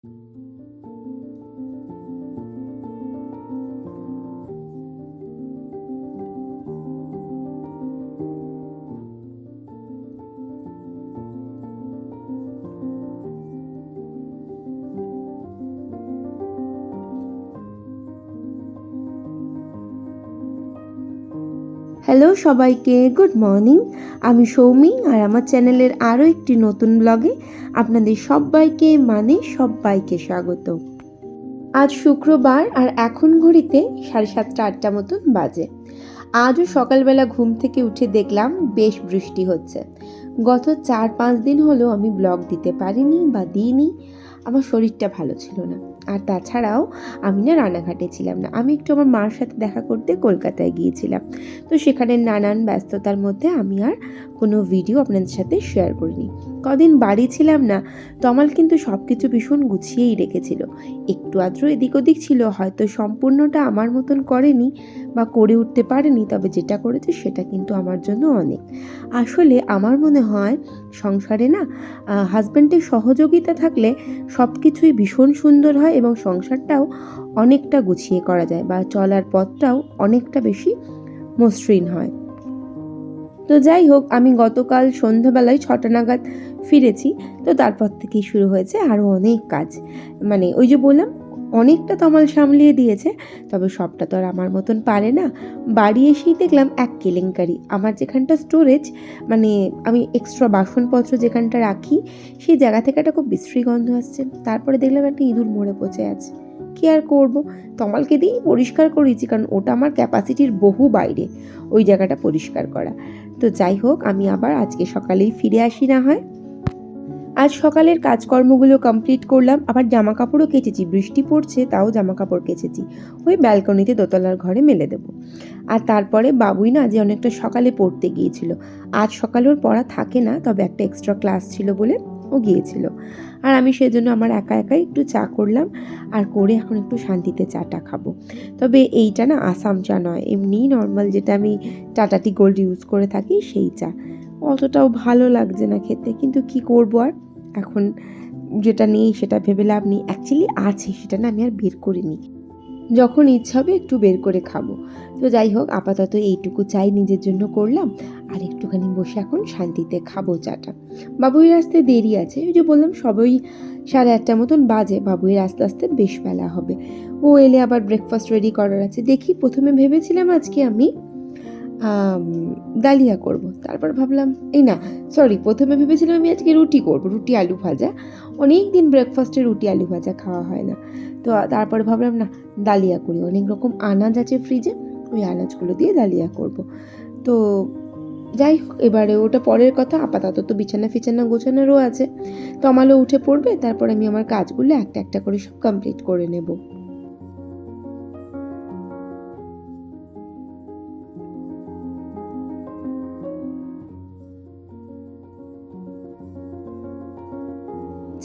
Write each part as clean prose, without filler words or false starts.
Hello সবাইকে, good morning. আমি সৌমি আর আমার চ্যানেলের আরও একটি নতুন ব্লগে আপনাদের সবাইকে স্বাগত। আজ শুক্রবার আর এখন ঘড়িতে 7:30-8টা মতন বাজে। আজও সকালবেলা ঘুম থেকে উঠে দেখলাম বেশ বৃষ্টি হচ্ছে। গত 4-5 দিন হলো আমি ব্লগ দিতে পারিনি বা দিইনি, আমার শরীরটা ভালো ছিল না। আর তাছাড়াও আমি না রানাঘাটে ছিলাম না, আমি একটু আমার মার সাথে দেখা করতে কলকাতায় গিয়েছিলাম। তো সেখানে নানান ব্যস্ততার মধ্যে আমি আর কোনো ভিডিও আপনাদের সাথে শেয়ার করিনি। কদিন বাড়ি ছিলাম না, তমাল কিন্তু সব কিছু ভীষণ গুছিয়েই রেখেছিল। একটু আধটু এদিক ওদিক ছিল, হয়তো সম্পূর্ণটা আমার মতন করেনি বা করে উঠতে পারেনি, তবে যেটা করেছে সেটা কিন্তু আমার জন্য অনেক। আসলে আমার মনে হয় সংসারে না হাজব্যান্ডের সহযোগিতা থাকলে সব কিছুই ভীষণ সুন্দর হয় এবং সংসারটাও অনেকটা গুছিয়ে করা যায় বা চলার পথটাও অনেকটা বেশি মসৃণ হয়। তো যাই হোক, আমি গতকাল সন্ধ্যাবেলায় 6টা নাগাদ ফিরেছি। তো তারপর থেকেই শুরু হয়েছে আরও অনেক কাজ। মানে ওই যে বললাম, অনেকটা তমাল সামলিয়ে দিয়েছে, তবে সবটা তো আর আমার মতন পারে না। বাড়ি এসেই দেখলাম এক কেলেঙ্কারি। আমার যেখানটা স্টোরেজ, মানে আমি এক্সট্রা বাসনপত্র যেখানটা রাখি, সেই জায়গা থেকে একটা খুব বিশ্রী গন্ধ আসছে। তারপরে দেখলাম একটা ইঁদুর মরে পচে আছে। কী আর করবো, তমালকে দিয়েই পরিষ্কার করিয়েছি, কারণ ওটা আমার ক্যাপাসিটির বহু বাইরে ওই জায়গাটা পরিষ্কার করা। তো যাই হোক, আমি আবার আজকে সকালেই ফিরে আসি না হয়। আজ সকালের কাজকর্মগুলো কমপ্লিট করলাম, আবার জামা কাপড়ও কেচেছি। বৃষ্টি পড়ছে তাও জামা কাপড় কেচেছি, ওই ব্যালকনিতে দোতলার ঘরে মেলে দেবো। আর তারপরে বাবুই না যে অনেকটা সকালে পড়তে গিয়েছিল। আজ সকালে ওর পড়া থাকে না, তবে একটা এক্সট্রা ক্লাস ছিল বলে ও গিয়েছিল। আর আমি সেজন্য আমার একা একাই একটু চা করলাম, আর করে এখন একটু শান্তিতে চাটা খাবো। তবে এইটা না আসাম চা নয়, এমনি নর্মাল যেটা আমি টাটা টি গোল্ড ইউজ করে থাকি সেই চা। অতটাও ভালো লাগছে না খেতে, কিন্তু কি করবো আর, এখন যেটা নেই সেটা ভেবে লাভ নেই। অ্যাকচুয়ালি আছে, সেটা না আমি আর বের করিনি, যখন ইচ্ছা হবে একটু বের করে খাবো। তো যাই হোক, আপাতত এইটুকু চাই নিজের জন্য করলাম, আর একটুখানি বসে এখন শান্তিতে খাবো চাটা। বাবুইয়ের আসতে দেরি আছে, ওই যে বললাম সবই 8:30 মতন বাজে। বাবুইয়ের আস্তে আস্তে বেশ বেলা হবে, ও এলে আবার ব্রেকফাস্ট রেডি করার আছে। দেখি, প্রথমে ভেবেছিলাম আজকে আমি ডালিয়া করব, তারপর ভাবলাম প্রথমে ভেবেছিলাম আমি আজকে রুটি করব, রুটি আলু ভাজা। অনেক দিন ব্রেকফাস্টে রুটি আলু ভাজা খাওয়া হয় না। তো তারপরে ভাবলাম না, ডালিয়া করি, অনেক রকম আনাজ আছে ফ্রিজে, ওই আনাজগুলো দিয়ে ডালিয়া করব। তো যাই হোক, এবারে ওটা পরের কথা। আপাতত তো বিছানা ফিছানা গোছানোরও আছে, তো আমারও উঠে পড়বে, তারপর আমি আমার কাজগুলো একটা একটা করে সব কমপ্লিট করে নেব।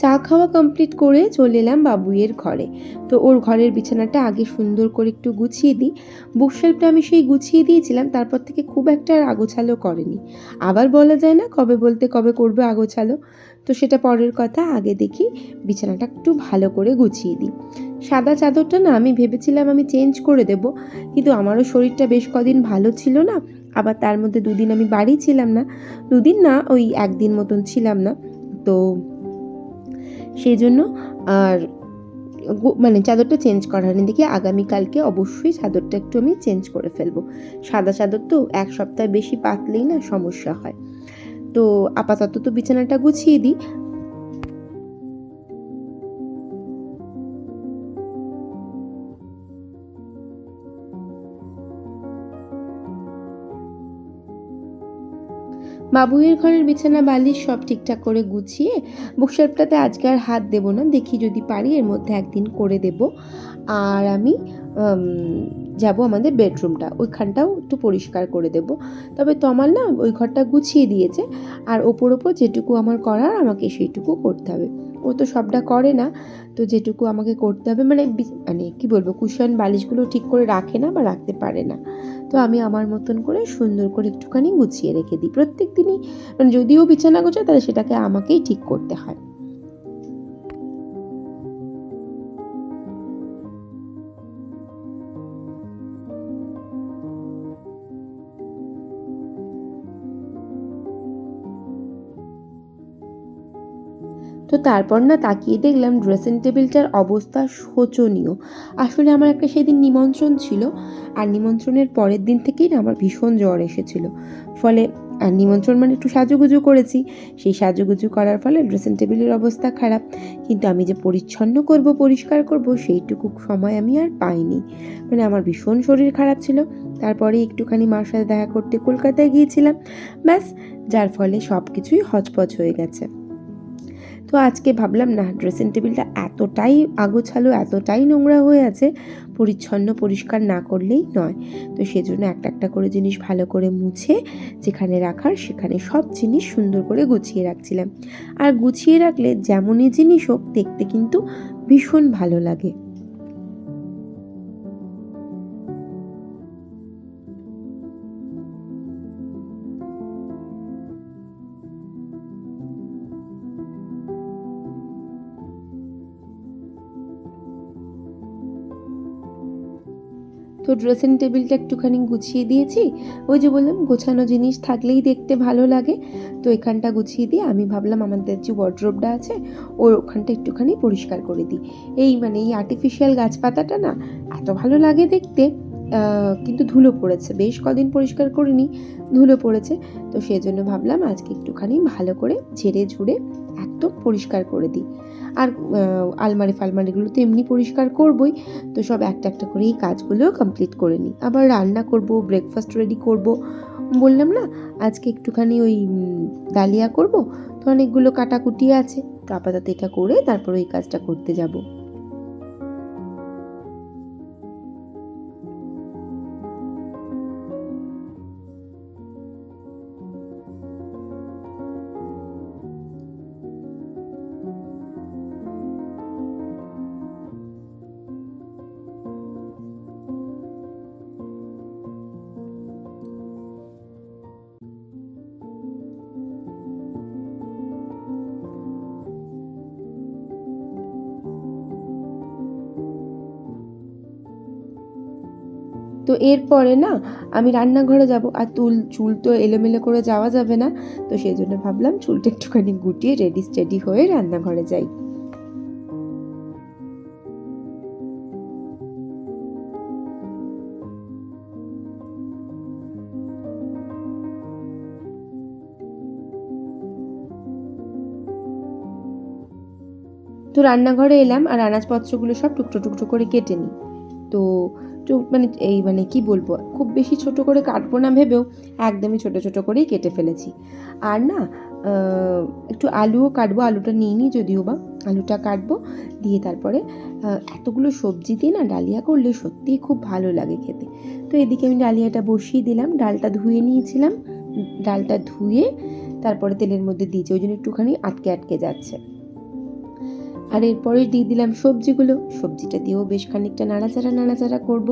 চা খাওয়া কমপ্লিট করে চলে এলাম বাবুইয়ের ঘরে। তো ওর ঘরের বিছানাটা আগে সুন্দর করে একটু গুছিয়ে দিই। বুকশেলফটা আমি সেই গুছিয়ে দিয়েছিলাম, তারপর থেকে খুব একটা আর আগোছালো করেনি। আবার বলা যায় না কবে বলতে কবে করবে আগোছালো, তো সেটা পরের কথা। আগে দেখি বিছানাটা একটু ভালো করে গুছিয়ে দিই। সাদা চাদরটা না আমি ভেবেছিলাম আমি চেঞ্জ করে দেব, কিন্তু আমারও শরীরটা বেশ কদিন ভালো ছিল না। আবার তার মধ্যে 2 দিন আমি বাড়ি ছিলাম না, 2 দিন না, ওই 1 দিন মতন ছিলাম না। তো সেই জন্য আর মানে চাদরটা চেঞ্জ করা হয়নি। দেখি আগামীকালকে অবশ্যই চাদরটা একটু আমি চেঞ্জ করে ফেলবো। সাদা চাদর তো 1 সপ্তাহ বেশি পাতলেই না সমস্যা হয়। তো আপাতত তো বিছানাটা গুছিয়ে দিই। বাবুইয়ের ঘরের বিছানা বালিশ সব ঠিকঠাক করে গুছিয়ে বুকশেলফটাতে আজকে আর হাত দেবো না, দেখি যদি পারি এর মধ্যে একদিন করে দেব। আর আমি যাব আমাদের বেডরুমটা, ওইখানটাও একটু পরিষ্কার করে দেব। তবে তমাল না ওই ঘরটা গুছিয়ে দিয়েছে, আর ওপর যেটুকু আমার করার আমাকে সেইটুকু করতে হবে। ও তো সবটা করে না, তো যেটুকু আমাকে করতে হবে, মানে মানে কী বলবো, কুশন বালিশগুলো ঠিক করে রাখে না বা রাখতে পারে না। তো আমি আমার মতন করে সুন্দর করে একটুখানি গুছিয়ে রেখে দিই প্রত্যেক দিনই। মানে যদিও বিছানা গোছায়, তাহলে সেটাকে আমাকেই ঠিক করতে হয়। তো তারপর না তাকিয়ে দেখলাম ড্রেসিং টেবিলটার অবস্থা শোচনীয়। আসলে আমার একটা সেদিন নিমন্ত্রণ ছিল, আর নিমন্ত্রণের পরের দিন থেকেই না আমার ভীষণ জ্বর এসেছিল। ফলে আর নিমন্ত্রণ মানে একটু সাজুগুজু করেছি, সেই সাজুগুজু করার ফলে ড্রেসিং টেবিলের অবস্থা খারাপ। কিন্তু আমি যে পরিচ্ছন্ন করব, পরিষ্কার করব, সেইটুকু সময় আমি আর পাইনি। মানে আমার ভীষণ শরীর খারাপ ছিল। তারপরে একটুখানি মার সাথে দেখা করতে কলকাতায় গিয়েছিলাম, ব্যাস, যার ফলে সব কিছুই হচপচ হয়ে গেছে। তো আজকে ভাবলাম না, ড্রেসিং টেবিলটা এতটাই আগোছালো, এতটাই নোংরা হয়ে আছে, পরিচ্ছন্ন পরিষ্কার না করলেই নয়। তো সেজন্য একটা একটা করে জিনিস ভালো করে মুছে যেখানে রাখার সেখানে সব জিনিস সুন্দর করে গুছিয়ে রাখছিলাম। আর গুছিয়ে রাখলে যেমনই জিনিস হোক, দেখতে কিন্তু ভীষণ ভালো লাগে। তো ড্রেসিং টেবিলটা একটুখানি গুছিয়ে দিয়েছি। ওই যে বললাম, গোছানো জিনিস থাকলেই দেখতে ভালো লাগে। তো এখানটা গুছিয়ে দিয়ে আমি ভাবলাম আমাদের যে ওয়ার্ড্রোবটা আছে ওখানটা একটুখানি পরিষ্কার করে দিই। এই আর্টিফিশিয়াল গাছপাতাটা না এত ভালো লাগে দেখতে, কিন্তু ধুলো পড়েছে, বেশ কদিন পরিষ্কার করিনি, ধুলো পড়েছে। তো সেজন্য ভাবলাম আজকে একটুখানি ভালো করে ঝেড়ে ঝুড়ে একদম পরিষ্কার করে দিই। আর আলমারি ফালমারিগুলো তো এমনি পরিষ্কার করবই। তো সব একটা একটা করে এই কাজগুলো কমপ্লিট করে নিই। আবার রান্না করব, ব্রেকফাস্ট রেডি করব। বললাম না আজকে একটুখানি ওই ডালিয়া করব, তো অনেকগুলো কাটাকুটি আছে। তো আপাতত এটা করে তারপর ওই কাজটা করতে যাব। তো এরপরে না আমি রান্নাঘরে যাব, আর চুল তো এলোমেলো করে যাওয়া যাবে না। তো সেই জন্য ভাবলাম চুলটা একটুখানি গুটিয়ে রেডি স্টেডি হয়ে রান্নাঘরে যাই। তো রান্নাঘরে এলাম, আর আনাজপত্রগুলো সব টুকরো টুকরো করে কেটে নিই। তো কি বলবো, খুব বেশি ছোট করে কাটবো না ভেবেও একদমই ছোট ছোট করেই কেটে ফেলেছি। আর না একটু আলুও কাটবো, আলুটা নিইনি যদিও বা, আলুটা কাটবো দিয়ে তারপরে এতগুলো সবজি দিয়ে না ডালিয়া করলে সত্যিই খুব ভালো লাগে খেতে। তো এদিকে আমি ডালিয়াটা বসিয়ে দিলাম, ডালটা ধুয়ে নিয়েছিলাম, ডালটা ধুয়ে তারপরে তেলের মধ্যে দিয়েছি, ওই জন্য একটুখানি আটকে আটকে যাচ্ছে। আর এরপরে দিয়ে দিলাম সবজিগুলো, সবজিটা দিয়েও বেশ খানিকটা নাড়াচাড়া নাড়াচাড়া করব।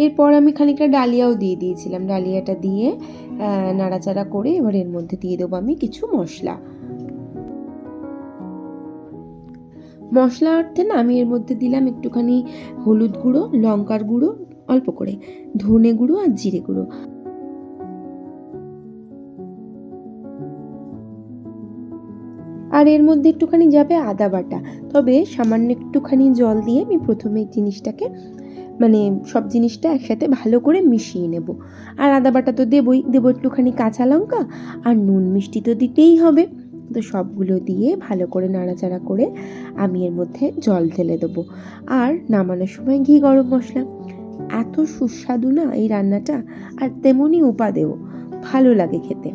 এরপর আমি খানিকটা ডালিয়াও দিয়ে দিয়েছিলাম, ডালিয়াটা দিয়ে নাড়াচাড়া করে এবার এর মধ্যে দিয়ে দেবো আমি কিছু মশলা। মশলা অর্থে না আমি এর মধ্যে দিলাম একটুখানি হলুদ গুঁড়ো, লঙ্কার গুঁড়ো অল্প করে, ধনে গুঁড়ো আর জিরে গুঁড়ো। আর এর মধ্যে একটুখানি যাবে আদা বাটা। তবে সামান্য একটুখানি জল দিয়ে আমি প্রথমে এই জিনিসটাকে সব জিনিসটা একসাথে ভালো করে মিশিয়ে নেব। আর আদা বাটা তো দেবই, দেবো একটুখানি কাঁচা লঙ্কা, আর নুন মিষ্টি তো দিতেই হবে। তো সবগুলো দিয়ে ভালো করে নাড়াচাড়া করে আমি এর মধ্যে জল ঢেলে দেবো। আর নামানোর সময় ঘি গরম মশলা। এত সুস্বাদু না এই রান্নাটা, আর তেমনই উপাদেয়, ভালো লাগে খেতে।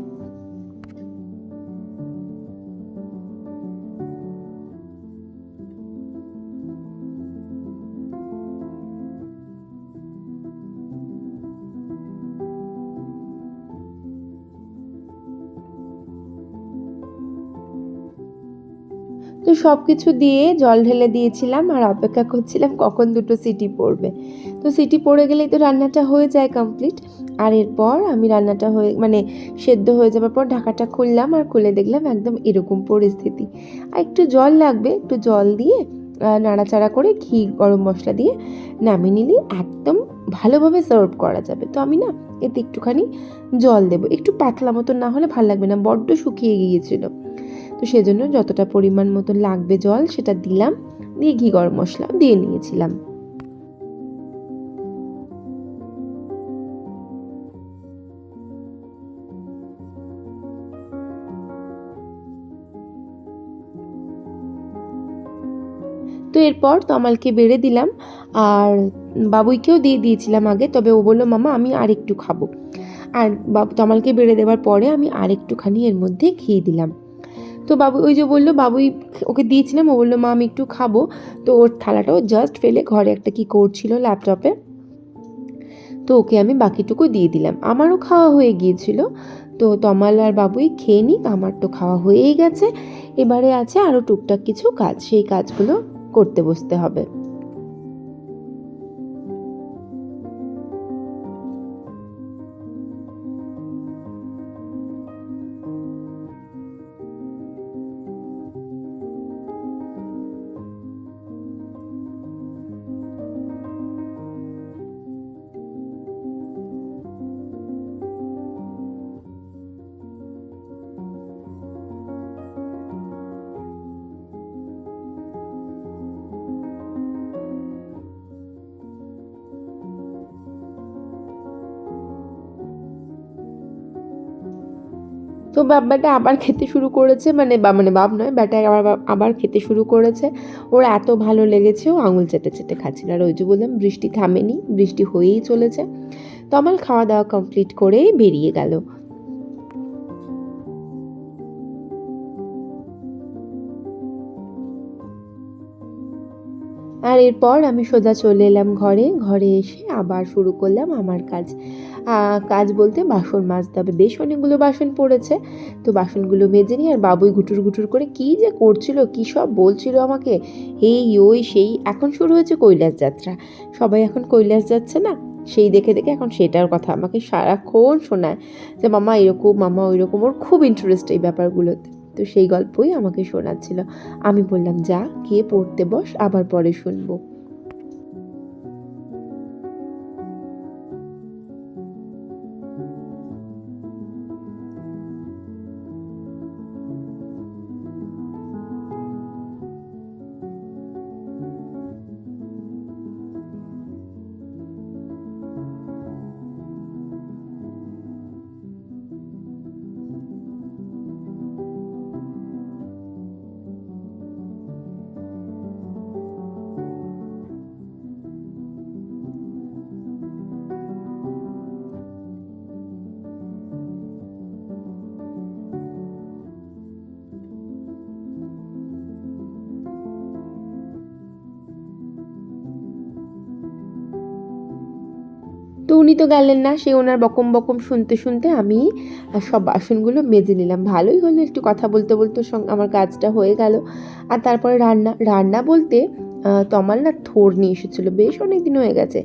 তো তো সব কিছু দিয়ে জল ঢেলে দিয়েছিলাম আর অপেক্ষা করছিলাম কখন দুটো সিটি পড়বে। তো সিটি পড়ে গেলেই তো রান্নাটা হয়ে যায় কমপ্লিট। আর এরপর আমি রান্নাটা সেদ্ধ হয়ে যাওয়ার পর ঢাকাটা খুললাম আর খুলে দেখলাম একদম এরকম পরিস্থিতি। আর একটু জল লাগবে, একটু জল দিয়ে নাড়াচাড়া করে ঘি গরম মশলা দিয়ে নামিয়ে নিলে একদম ভালোভাবে সার্ভ করা যাবে। তো আমি না এতে একটুখানি জল দেবো, একটু পাতলা মতো না হলে ভালো লাগবে না, বড্ড শুকিয়ে গিয়েছিল। তো সেজন্য যতটা পরিমাণ মতো লাগবে জল সেটা দিলাম, দিয়ে ঘি গরম মশলা দিয়ে নিয়েছিলাম। তো এরপর তমালকে বেড়ে দিলাম আর বাবুইকেও দিয়ে দিয়েছিলাম আগে, তবে ও বললো মামা আমি আর একটু খাবো। আর তমালকে বেড়ে দেওয়ার পরে আমি আর একটুখানি এর মধ্যে ঘি দিলাম। তো বাবু ওই যে বললো, বাবুই ওকে দিয়েছিলাম, ও বললো মা আমি একটু খাবো। তো ওর থালাটাও জাস্ট ফেলে ঘরে একটা কি করছিল ল্যাপটপে, তো ওকে আমি বাকিটুকু দিয়ে দিলাম। আমারও খাওয়া হয়ে গিয়েছিল। তো তমাল আর বাবুই খেয়ে নিক, আমার তো খাওয়া হয়েই গেছে। এবারে আছে আরও টুকটাক কিছু কাজ, সেই কাজগুলো করতে বসতে হবে। তো বাব্বাটা আবার খেতে শুরু করেছে, বাপ নয়, ব্যাটা আবার খেতে শুরু করেছে। ওর এত ভালো লেগেছে, ও আঙুল চেটে চেটে খাচ্ছিল। আর ওই যে বললাম বৃষ্টি থামেনি, বৃষ্টি হয়েই চলেছে। তো আমার খাওয়া দাওয়া কমপ্লিট করে বেরিয়ে গেল। আর এরপর আমি সোজা চলে এলাম ঘরে এসে আবার শুরু করলাম আমার কাজ বলতে বাসন মাজতে হবে। বেশ অনেকগুলো বাসন পড়েছে, তো বাসনগুলো মেজে নিই। আর বাবুই ঘুটুর ঘুটুর করে কী যে করছিল, কী সব বলছিল আমাকে, এই ওই সেই। এখন শুরু হয়েছে কৈলাস যাত্রা, সবাই এখন কৈলাস যাচ্ছে না, সেই দেখে দেখে এখন সেটার কথা আমাকে সারাক্ষণ শোনায় যে মামা এরকম মামা ওই রকম। ওর খুব ইন্টারেস্ট এই ব্যাপারগুলোতে, তো সেই গল্পই আমাকে শোনাচ্ছিল। আমি বললাম যা গিয়ে পড়তে বস, আবার পরে শুনবো। তো উনি তো গেলেন না, সে ওনার বকম বকম শুনতে শুনতে আমি সব বাসনগুলো মেজে নিলাম। ভালোই হলো, একটু কথা বলতে বলতে আমার কাজটা হয়ে গেল। আর তারপরে রান্না বলতে তমাল না থোড় নিয়ে এসেছিলো, বেশ অনেক দিন হয়ে গেছে।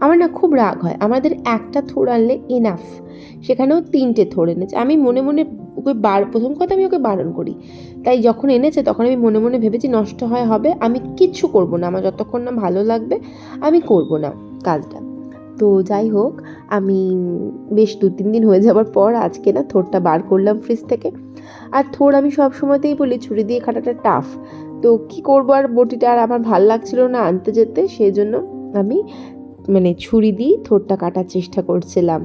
আমার না খুব রাগ হয়, আমাদের একটা থোড় আনলে এনাফ, সেখানেও 3টে থোড় এনেছে। আমি মনে মনে ওকে প্রথম কথা আমি ওকে বারণ করি, তাই যখন এনেছে তখন আমি মনে মনে ভেবেছি নষ্ট হবে, আমি কিচ্ছু করব না, আমার যতক্ষণ না ভালো লাগবে আমি করব না কাজটা। তো যাই হোক, আমি বেশ 2-3 দিন হয়ে যাওয়ার পর আজকে না থোড়টা বার করলাম ফ্রিজ থেকে। আর থোড় আমি সব সময়তেই বলি ছুরি দিয়ে কাটাটা টাফ, তো কি করবো, আর বটিটা আর আমার ভাল লাগছিল না আনতে যেতে, সেই জন্য আমি ছুরি দিয়ে থোড়টা কাটার চেষ্টা করছিলাম।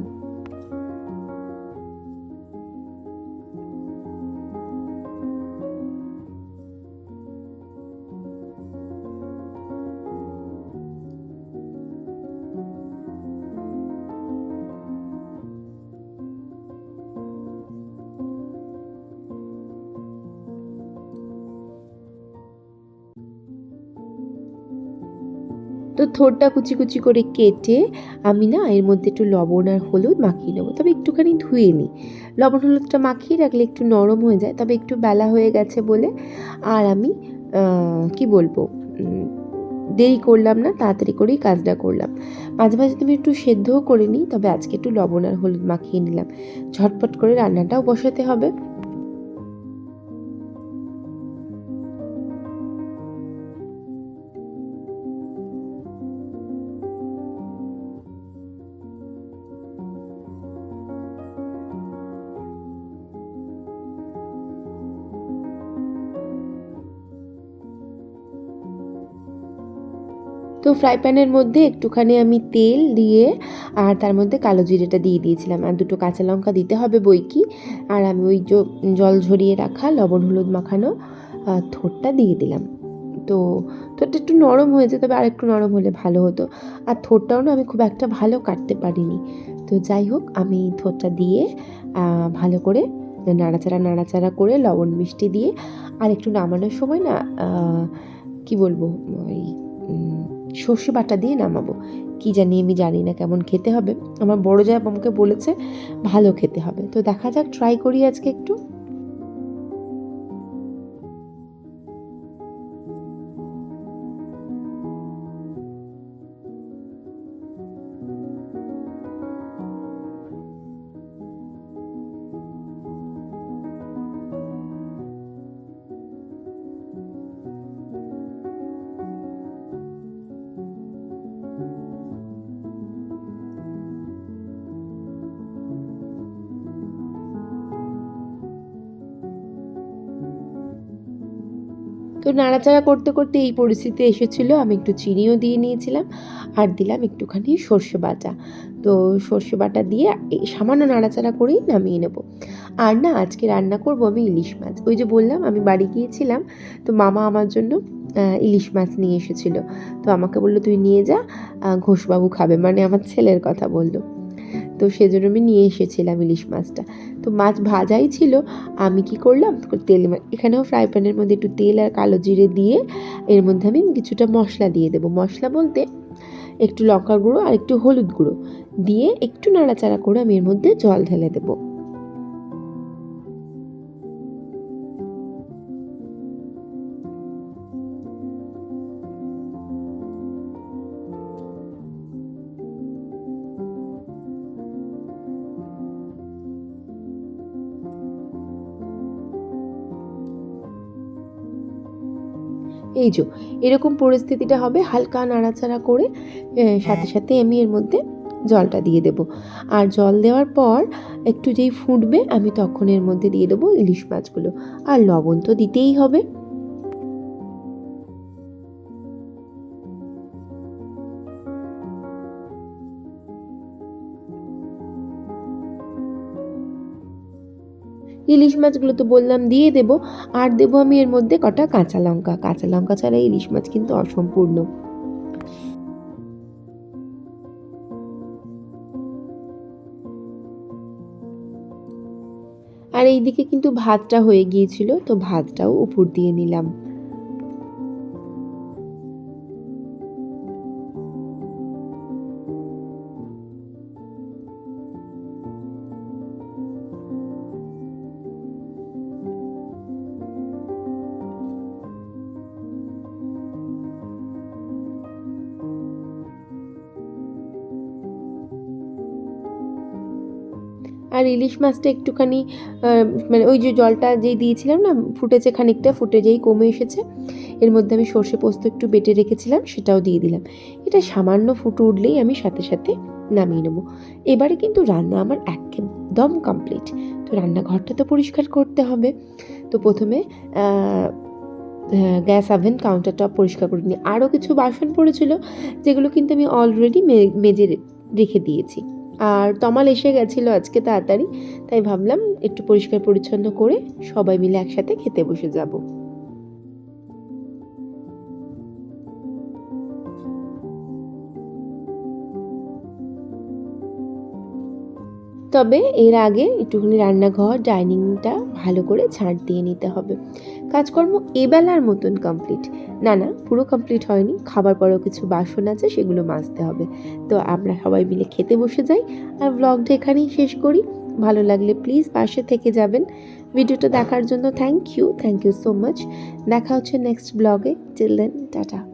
তো থোড়টা কুচি কুচি করে কেটে আমি না এর মধ্যে একটু লবণ আর হলুদ মাখিয়ে নেবো, তবে একটুখানি ধুয়ে নিই। লবণ হলুদটা মাখিয়ে রাখলে একটু নরম হয়ে যায়, তবে একটু বেলা হয়ে গেছে বলে আর আমি কি বলবো, দেরি করলাম না, তাড়াতাড়ি করেই কাজটা করলাম। মাঝে মাঝে তুমি একটু সেদ্ধও করে নিই, তবে আজকে একটু লবণ আর হলুদ মাখিয়ে নিলাম, ঝটপট করে রান্নাটাও বসাতে হবে। তো ফ্রাই প্যানের মধ্যে একটুখানি আমি তেল দিয়ে আর তার মধ্যে কালো জিরেটা দিয়ে দিয়েছিলাম, আর দুটো কাঁচা লঙ্কা দিতে হবে বই কি। আর আমি ওই জল ঝরিয়ে রাখা লবণ হলুদ মাখানো থোড়টা দিয়ে দিলাম। তো থোড়টা একটু নরম হয়েছে, তবে আর একটু নরম হলে ভালো হতো। আর থোড়টাও না আমি খুব একটা ভালো কাটতে পারিনি। তো যাই হোক, আমি থোড়টা দিয়ে ভালো করে নাড়াচাড়া করে লবণ মিষ্টি দিয়ে আর একটু নামানোর সময় না কি বলবো, ওই সর্ষে বাটা দিয়ে নামাবো। কি জানি, আমি জানি না কেমন খেতে হবে, আমার বড় জামাই আমাকে বলেছে ভালো খেতে হবে। তো দেখা যাক, ট্রাই করি আজকে একটু। তো নাড়াচাড়া করতে করতে এই পরিস্থিতি এসেছিলো, আমি একটু চিনিও দিয়ে নিয়েছিলাম আর দিলাম একটুখানি সর্ষে বাটা। তো সর্ষে বাটা দিয়ে সামান্য নাড়াচাড়া করেই নামিয়ে নেব। আর না, আজকে রান্না করব আমি ইলিশ মাছ। ওই যে বললাম আমি বাড়ি গিয়েছিলাম, তো মামা আমার জন্য ইলিশ মাছ নিয়ে এসেছিলো। তো আমাকে বললো তুই নিয়ে যা, ঘোষবাবু খাবে, মানে আমার ছেলের কথা বললো। তো সেজন্য আমি নিয়ে এসেছিলাম ইলিশ মাছটা। তো মাছ ভাজাই ছিল, আমি কি করলাম, এখানেও ফ্রাই প্যানের মধ্যে একটু তেল আর কালো জিরে দিয়ে এর মধ্যে আমি কিছুটা মশলা দিয়ে দেবো। মশলা বলতে একটু লঙ্কার গুঁড়ো আর একটু হলুদ গুঁড়ো দিয়ে একটু নাড়াচাড়া করে আমি এর মধ্যে জল ঢেলে দেবো। এই যে এরকম পরিস্থিতিটা হবে, হালকা নাড়াচাড়া করে সাথে সাথে আমি এর মধ্যে জলটা দিয়ে দেব। আর জল দেওয়ার পর একটু যেই ফুটবে আমি তখন এর মধ্যে দিয়ে দেবো ইলিশ মাছগুলো, আর লবণ তো দিতেই হবে। ইলিশ মাছগুলো তো বললাম দিয়ে দেব, আর দেবো আমি এর মধ্যে কটা কাঁচা লঙ্কা। কাঁচা লঙ্কা ছাড়া ইলিশ মাছ কিন্তু অসম্পূর্ণ। আর এইদিকে কিন্তু ভাতটা হয়ে গিয়েছিল, তো ভাতটাও উপর দিয়ে নিলাম। আর ইলিশ মাছটা একটুখানি মানে ওই যে জলটা যেই দিয়েছিলাম না, ফুটেছে খানিকটা, ফুটে যেই কমে এসেছে, এর মধ্যে আমি সর্ষে পোস্ত একটু বেটে রেখেছিলাম, সেটাও দিয়ে দিলাম। এটা সামান্য ফুটে উঠলেই আমি সাথে সাথে নামিয়ে নেবো। এবারে কিন্তু রান্না আমার একদম কমপ্লিট। তো রান্নাঘরটা তো পরিষ্কার করতে হবে। তো প্রথমে গ্যাস ওভেন কাউন্টার টপ পরিষ্কার করে নিই। আরও কিছু বাসন পড়েছিল, যেগুলো কিন্তু আমি অলরেডি মেজে রেখে দিয়েছি। আর তমাল এসে গেছিলো আজকে তাড়াতাড়ি, তাই ভাবলাম একটু পরিষ্কার পরিচ্ছন্ন করে সবাই মিলে একসাথে খেতে বসে যাব। তবে এর আগে একটুখানি রান্নাঘর ডাইনিংটা ভালো করে ঝাঁট দিয়ে নিতে হবে। কাজকর্ম এবেলার মতন কমপ্লিট, না পুরো কমপ্লিট হয়নি, খাবার পরেও কিছু বাসন আছে, সেগুলো মাজতে হবে। তো আমরা সবাই মিলে খেতে বসে যাই, আর ব্লগটা এখানেই শেষ করি। ভালো লাগলে প্লিজ পাশে থেকে যাবেন, ভিডিওটা দেখার জন্য থ্যাংক ইউ সো মাচ। দেখা হচ্ছে নেক্সট ব্লগে। Till then tata.